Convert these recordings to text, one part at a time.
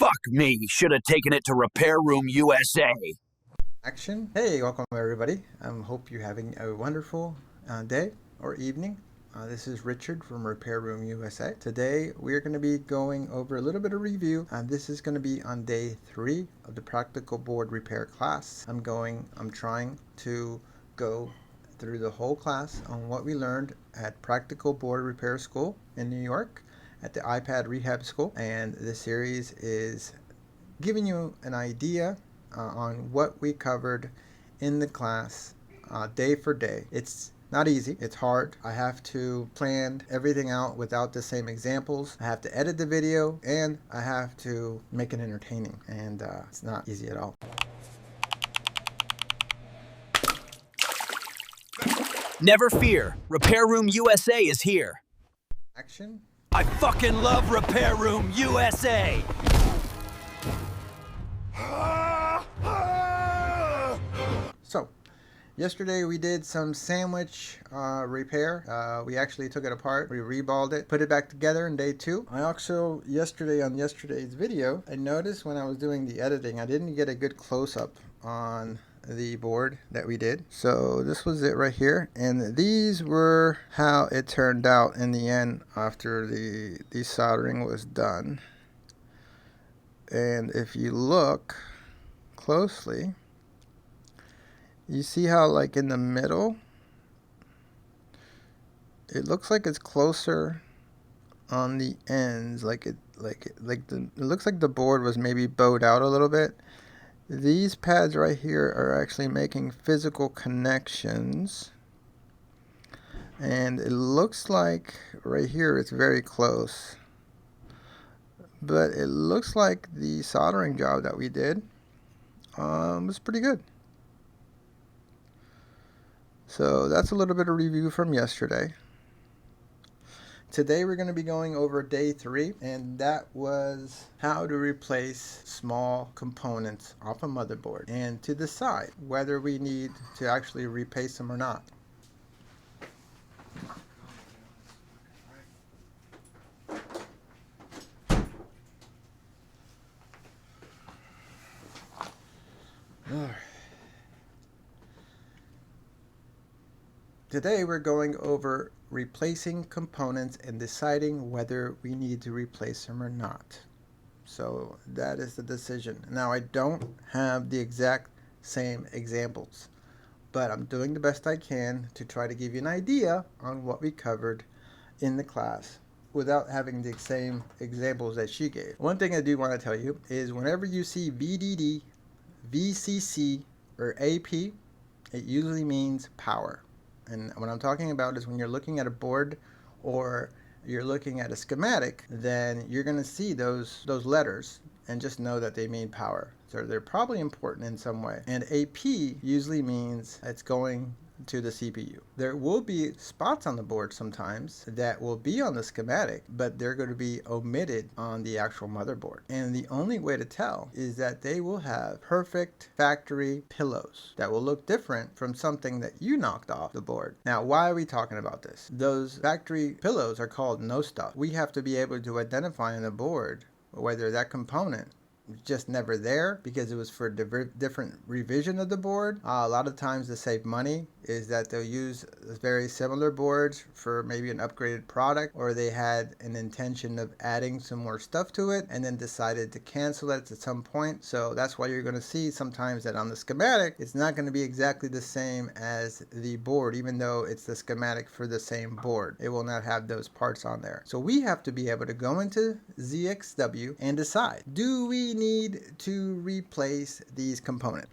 Fuck me, should have taken it to Repair Room USA. Action. Hey, welcome everybody. Hope you're having a wonderful day or evening. This is Richard from Repair Room USA. Today we're going to be going over a little bit of review. This is going to be on day 3 of the practical board repair class. I'm trying to go through the whole class on what we learned at Practical Board Repair School in New York at the iPad Rehab School, and this series is giving you an idea on what we covered in the class day for day. It's not easy, it's hard. I have to plan everything out without the same examples. I have to edit the video and I have to make it entertaining, and it's not easy at all. Never fear, Repair Room USA is here. Action. I fucking love Repair Room USA! So, yesterday we did some sandwich repair. We actually took it apart, we reballed it, put it back together in day 2. I also, on yesterday's video, I noticed when I was doing the editing, I didn't get a good close-up on the board that we did. So this was it right here, and these were how it turned out in the end after the soldering was done. And if you look closely, you see how, like, in the middle it looks like it's closer on the ends, it looks like the board was maybe bowed out a little bit. These pads right here are actually making physical connections, and it looks like right here it's very close, but it looks like the soldering job that we did was pretty good. So that's a little bit of review from yesterday. Today we're going to be going over day 3, and that was how to replace small components off a motherboard and to decide whether we need to actually replace them or not. Today we're going over replacing components and deciding whether we need to replace them or not. So that is the decision. Now, I don't have the exact same examples, but I'm doing the best I can to try to give you an idea on what we covered in the class without having the same examples that she gave. One thing I do want to tell you is whenever you see VDD, VCC, or AP, it usually means power. And what I'm talking about is when you're looking at a board or you're looking at a schematic, then you're going to see those letters and just know that they mean power. So they're probably important in some way. And AP usually means it's going to the CPU. There will be spots on the board sometimes that will be on the schematic, but they're going to be omitted on the actual motherboard. And the only way to tell is that they will have perfect factory pillows that will look different from something that you knocked off the board. Now, why are we talking about this? Those factory pillows are called no stuff. We have to be able to identify on the board whether that component just never there because it was for different revision of the board. A lot of times to save money is that they'll use very similar boards for maybe an upgraded product, or they had an intention of adding some more stuff to it and then decided to cancel it at some point. So that's why you're going to see sometimes that on the schematic it's not going to be exactly the same as the board, even though it's the schematic for the same board. It will not have those parts on there. So we have to be able to go into ZXW and decide, do we need to replace these components?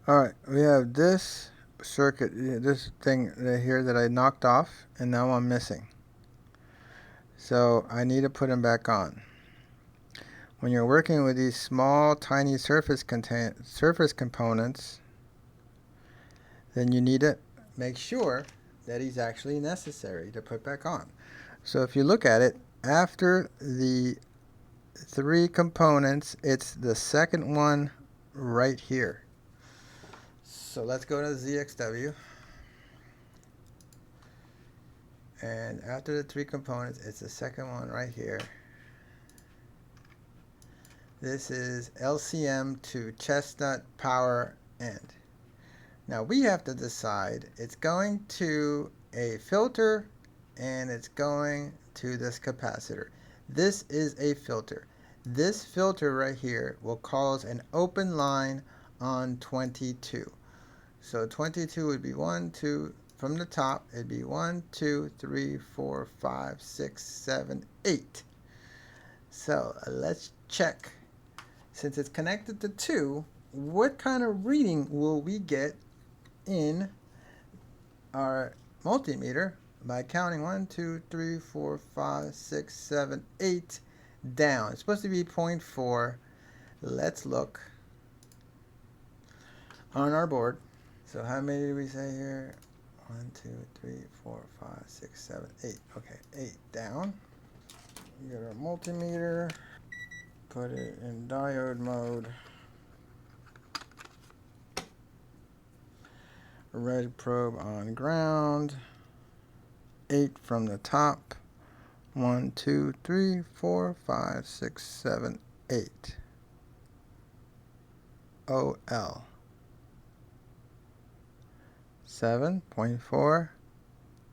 Alright, we have this circuit, this thing right here that I knocked off, and now I'm missing. So I need to put them back on. When you're working with these small, tiny surface components, then you need to make sure that he's actually necessary to put back on. So if you look at it, after the 3 components, it's the second one right here. So let's go to ZXW. And after the 3 components, it's the second one right here. This is LCM to chestnut power end. Now we have to decide, it's going to a filter and it's going to this capacitor. This is a filter. This filter right here will cause an open line on 22. So 22 would be 1, 2, from the top, it'd be 1, 2, 3, 4, 5, 6, 7, 8. So let's check. Since it's connected to 2, what kind of reading will we get in our multimeter by counting 1, 2, 3, 4, 5, 6, 7, 8 down? It's supposed to be 0.4. Let's look on our board. So how many did we say here? 1, 2, 3, 4, 5, 6, 7, 8. Okay, 8 down. Get our multimeter. Put it in diode mode. Red probe on ground. 8 from the top. 1, 2, 3, 4, 5, 6, 7, 8. OL. 7.4.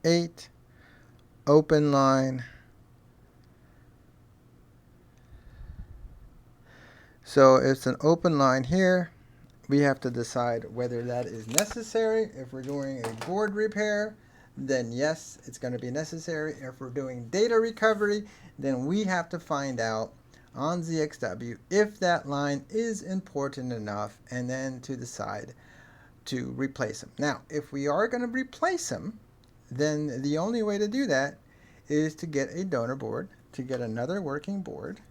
8. Open line. So it's an open line here. We have to decide whether that is necessary. If we're doing a board repair, then yes, it's going to be necessary. If we're doing data recovery, then we have to find out on ZXW if that line is important enough, and then to decide to replace them. Now, if we are going to replace them, then the only way to do that is to get a donor board, to get another working board,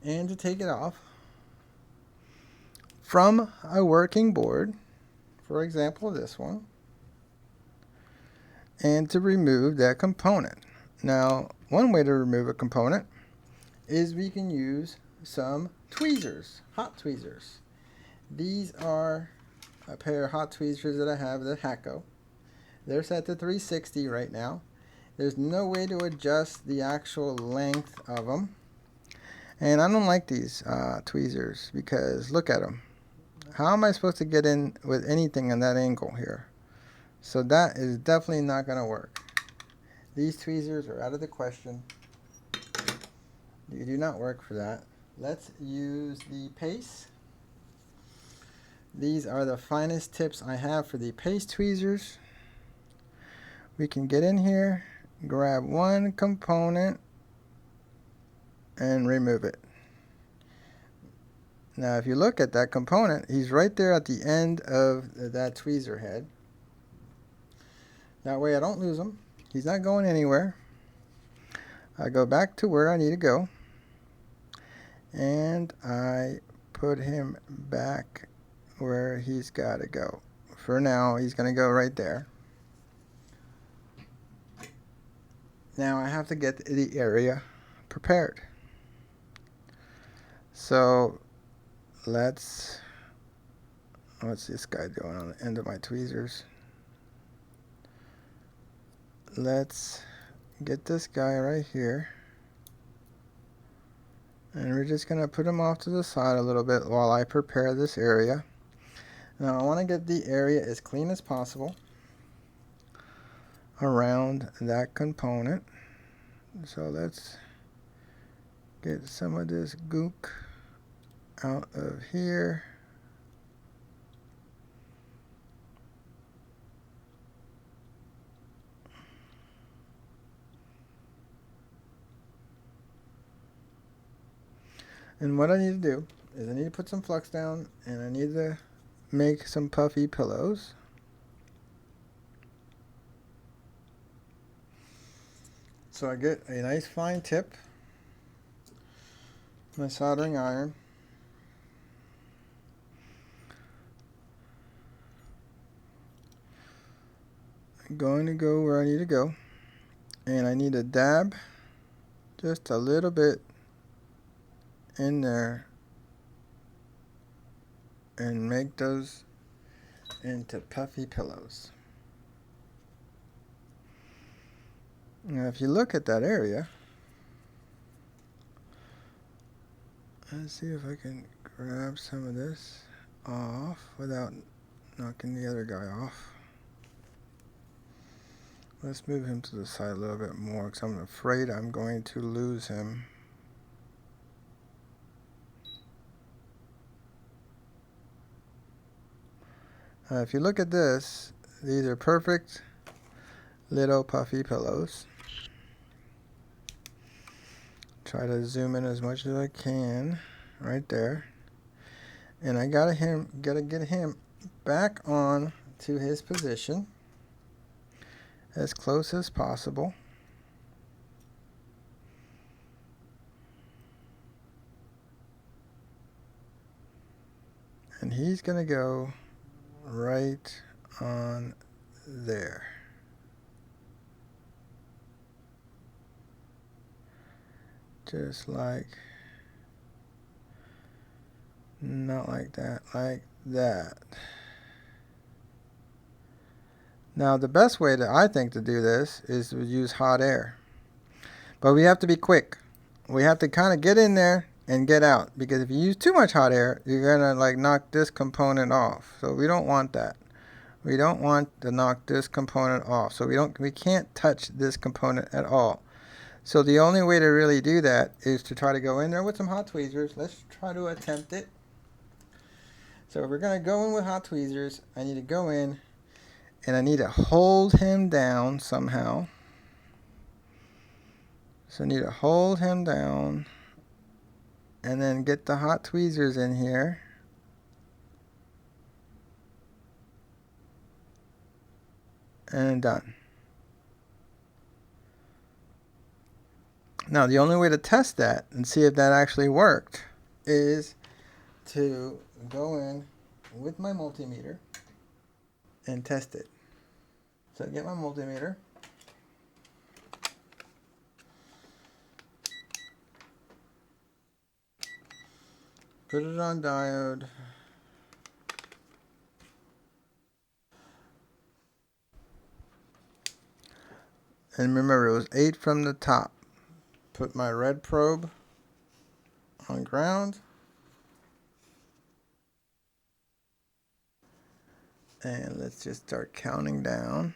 and to take it off from a working board, for example this one, and to remove that component. Now, one way to remove a component is we can use some tweezers, hot tweezers. These are a pair of hot tweezers that I have, the Hacko. They're set to 360 right now. There's no way to adjust the actual length of them. And I don't like these tweezers because look at them. How am I supposed to get in with anything on that angle here? So that is definitely not going to work. These tweezers are out of the question. They do not work for that. Let's use the paste. These are the finest tips I have for the paste tweezers. We can get in here, grab one component, and remove it. Now if you look at that component, he's right there at the end of that tweezer head. That way I don't lose him. He's not going anywhere. I go back to where I need to go, and I put him back where he's got to go. For now, he's going to go right there. Now I have to get the area prepared. So what's this guy doing on the end of my tweezers? Let's get this guy right here. And we're just going to put him off to the side a little bit while I prepare this area. Now I want to get the area as clean as possible around that component. So let's get some of this gook out of here. And what I need to do is I need to put some flux down, and I need to make some puffy pillows. So I get a nice fine tip, my soldering iron. I'm going to go where I need to go, and I need to dab just a little bit in there and make those into puffy pillows. Now if you look at that area, let's see if I can grab some of this off without knocking the other guy off. Let's move him to the side a little bit more because I'm afraid I'm going to lose him. If you look at this, these are perfect little puffy pillows. Try to zoom in as much as I can right there. And I gotta get him back on to his position as close as possible. And he's gonna go right on there. Just like, not like that, like that. Now the best way that I think to do this is to use hot air. But we have to be quick. We have to kind of get in there and get out, because if you use too much hot air, you're gonna like knock this component off. So we don't want that. We don't want to knock this component off. So we can't touch this component at all. So the only way to really do that is to try to go in there with some hot tweezers. Let's try to attempt it. So if we're going to go in with hot tweezers, I need to go in and I need to hold him down somehow. So I need to hold him down and then get the hot tweezers in here. And done. Now the only way to test that and see if that actually worked is to go in with my multimeter and test it. So I get my multimeter. Put it on diode. And remember, it was 8 from the top. Put my red probe on ground. And let's just start counting down.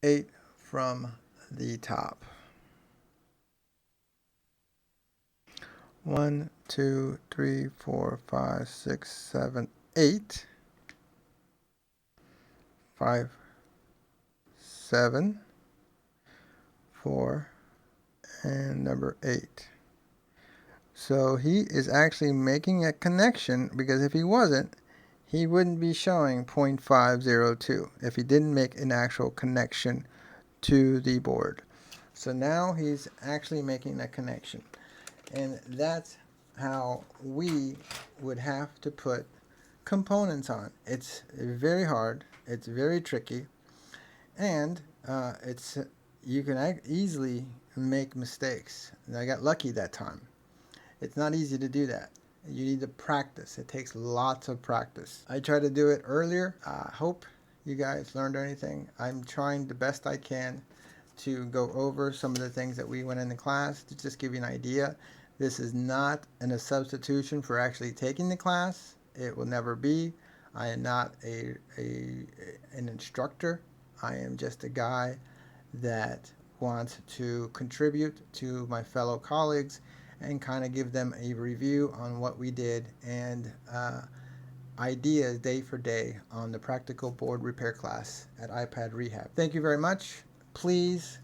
8 from the top. 1, 2, 3, 4, 5, 6, 7, 8. 5, 7, 4, and number 8. So he is actually making a connection, because if he wasn't, he wouldn't be showing 0.502 if he didn't make an actual connection to the board. So now he's actually making that connection. And that's how we would have to put components on. It's very hard. It's very tricky. And you can easily make mistakes. And I got lucky that time. It's not easy to do that. You need to practice. It takes lots of practice. I tried to do it earlier. I hope you guys learned anything. I'm trying the best I can to go over some of the things that we went into class to just give you an idea. This is not a substitution for actually taking the class. It will never be. I am not an instructor. I am just a guy that wants to contribute to my fellow colleagues and kind of give them a review on what we did and ideas day for day on the practical board repair class at iPad Rehab. Thank you very much. Please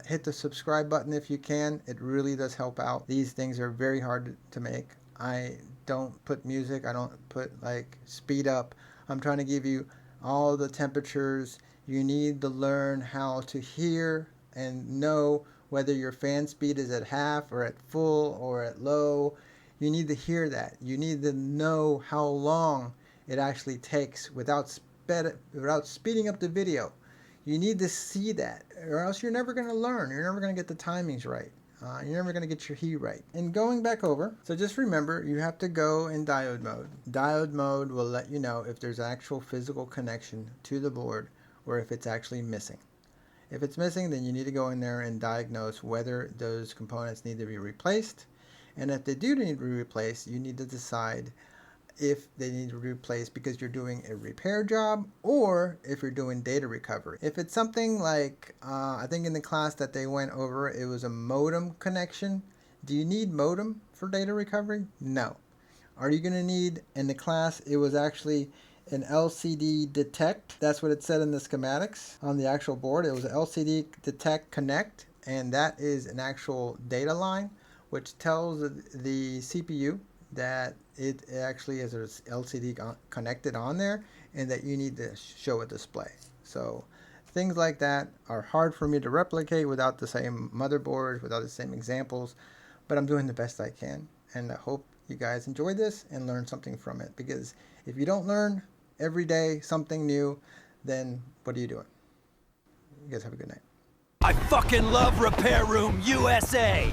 Hit the subscribe button if you can. It really does help out. These things are very hard to make. I don't put music. I don't put like speed up. I'm trying to give you all the temperatures. You need to learn how to hear and know whether your fan speed is at half or at full or at low. You need to hear that. You need to know how long it actually takes without speeding up the video. You need to see that, or else you're never going to learn. You're never going to get the timings right. You're never going to get your heat right. And going back over, so just remember, you have to go in diode mode. Diode mode will let you know if there's actual physical connection to the board or if it's actually missing. If it's missing, then you need to go in there and diagnose whether those components need to be replaced. And if they do need to be replaced, you need to decide if they need to be replaced because you're doing a repair job or if you're doing data recovery. If it's something like, I think in the class that they went over, it was a modem connection. Do you need modem for data recovery? No. Are you going to need, in the class, it was actually an LCD detect. That's what it said in the schematics on the actual board. It was LCD detect connect, and that is an actual data line which tells the CPU that it actually has an LCD connected on there and that you need to show a display. So things like that are hard for me to replicate without the same motherboard, without the same examples, but I'm doing the best I can, and I hope you guys enjoyed this and learned something from it, because if you don't learn every day something new, then what are you doing? You guys have a good night. I fucking love Repair Room USA!